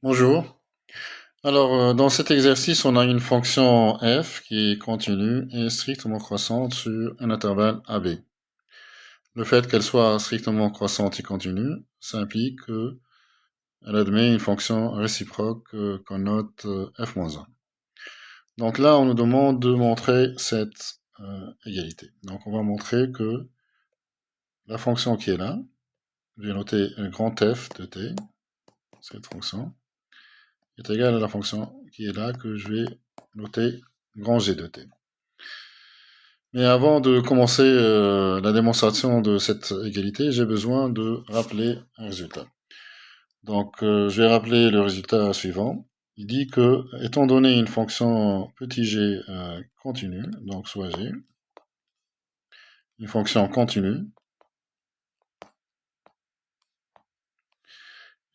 Bonjour. Alors, dans cet exercice, on a une fonction f qui est continue et strictement croissante sur un intervalle AB. Le fait qu'elle soit strictement croissante et continue, ça implique qu'elle admet une fonction réciproque qu'on note f-1. Donc là, on nous demande de montrer cette égalité. Donc on va montrer que la fonction qui est là, je vais noter un grand f de t, cette fonction, est égale à la fonction qui est là que je vais noter grand G de t. Mais avant de commencer la démonstration de cette égalité, j'ai besoin de rappeler un résultat. Donc, je vais rappeler le résultat suivant. Il dit que, étant donné une fonction petit g continue, donc soit g, une fonction continue,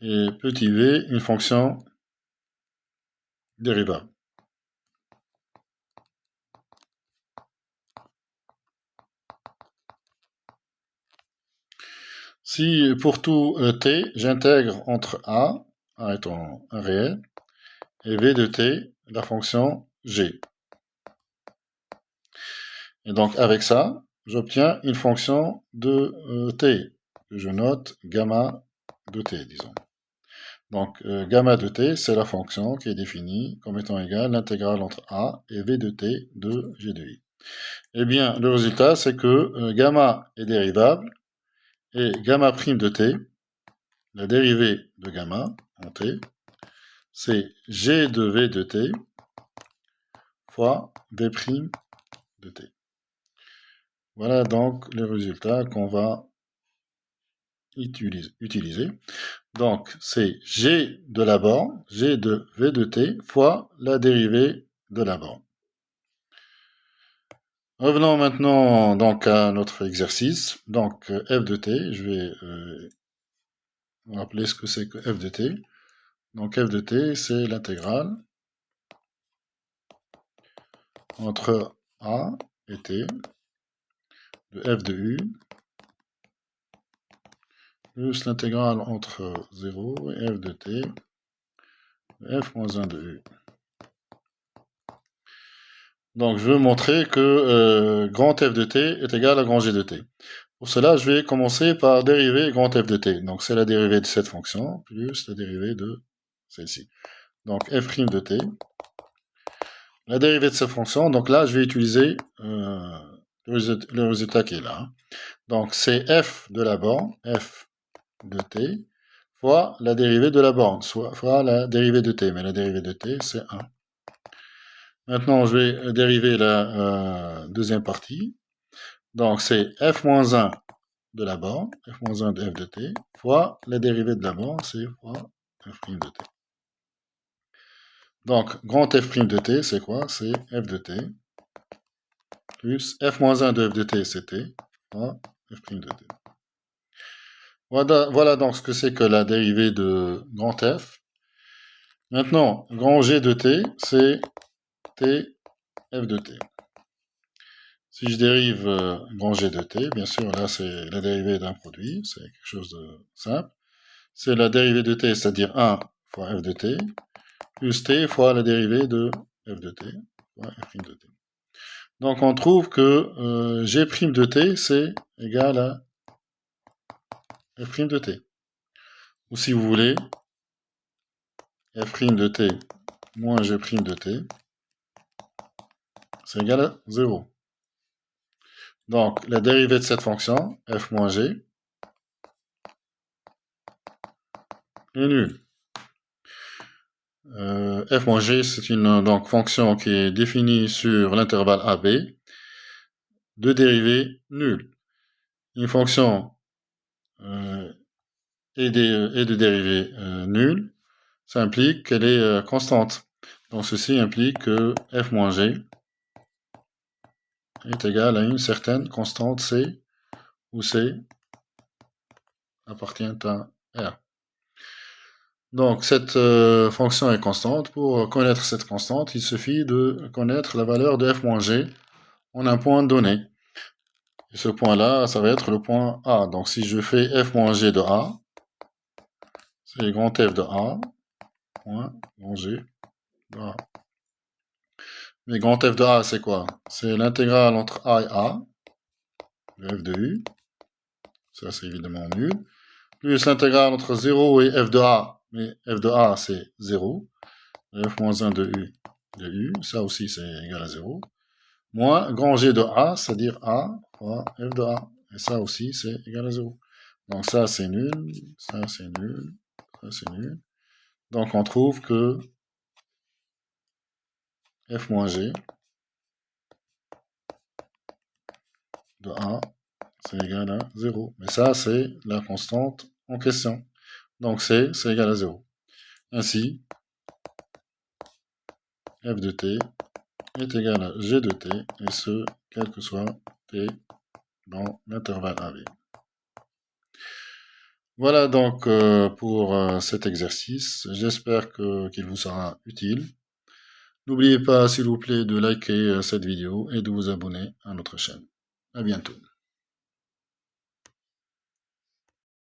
et petit v, une fonction dérivable. Si pour tout t, j'intègre entre a étant un réel, et v de t, la fonction g. Et donc avec ça, j'obtiens une fonction de t, que je note gamma de t, disons. Donc gamma de t, c'est la fonction qui est définie comme étant égale l'intégrale entre a et v de t de g de i. Eh bien, le résultat, c'est que gamma est dérivable, et gamma prime de t, la dérivée de gamma en t, c'est g de v de t fois v prime de t. Voilà donc les résultats qu'on va utiliser. Donc, c'est g de la borne, g de v de t, fois la dérivée de la borne. Revenons maintenant donc à notre exercice. Donc, f de t, je vais rappeler ce que c'est que f de t. Donc, f de t, c'est l'intégrale entre a et t de f de u plus l'intégrale entre 0 et f de t de f moins 1 de u. Donc, je veux montrer que grand f de t est égal à grand g de t. Pour cela, je vais commencer par dériver grand f de t. Donc, c'est la dérivée de cette fonction, plus la dérivée de celle-ci. Donc, f' de t. La dérivée de cette fonction, donc là, je vais utiliser le résultat qui est là. Donc, c'est f de la borne, f de t, fois la dérivée de la borne, fois la dérivée de t. Mais la dérivée de t, c'est 1. Maintenant, je vais dériver la deuxième partie. Donc, c'est f-1 de la borne, f-1 de f de t, fois la dérivée de la borne, c'est fois f' de t. Donc, grand f' de t, c'est quoi? C'est f de t, plus f-1 de f de t, c'est t, fois f' de t. Voilà donc ce que c'est que la dérivée de grand f. Maintenant, grand g de t, c'est t f de t. Si je dérive grand g de t, bien sûr, là, c'est la dérivée d'un produit, c'est quelque chose de simple. C'est la dérivée de t, c'est-à-dire 1 fois f de t, plus t fois la dérivée de f de t, fois f' de t. Donc, on trouve que g' de t, c'est égal à f' de t. Ou si vous voulez, f' de t moins g' de t, c'est égal à 0. Donc, la dérivée de cette fonction, f moins g, est nulle. F moins g, c'est une donc, fonction qui est définie sur l'intervalle AB de dérivée nulle. Une fonction et de dérivée nulle, ça implique qu'elle est constante. Donc ceci implique que f moins g est égal à une certaine constante c, où c appartient à R. Donc cette fonction est constante. Pour connaître cette constante, il suffit de connaître la valeur de f moins g en un point donné. Et ce point-là, ça va être le point A. Donc si je fais f moins g de A, c'est grand F de A, point grand G de A. Mais grand F de A, c'est quoi? C'est l'intégrale entre A et A, le F de U, ça c'est évidemment nul, plus l'intégrale entre 0 et F de A, mais F de A c'est 0, F moins 1 de U, ça aussi c'est égal à 0, moins grand G de A, c'est-à-dire A fois F de A, et ça aussi c'est égal à 0. Donc ça c'est nul, ça c'est nul, ça c'est nul. Donc on trouve que F moins G de A, c'est égal à 0. Mais ça, c'est la constante en question. Donc C, c'est égal à 0. Ainsi, F de t est égal à G de t, et ce, quel que soit t dans l'intervalle AB. Voilà donc pour cet exercice. J'espère qu'il vous sera utile. N'oubliez pas, s'il vous plaît, de liker cette vidéo et de vous abonner à notre chaîne. À bientôt.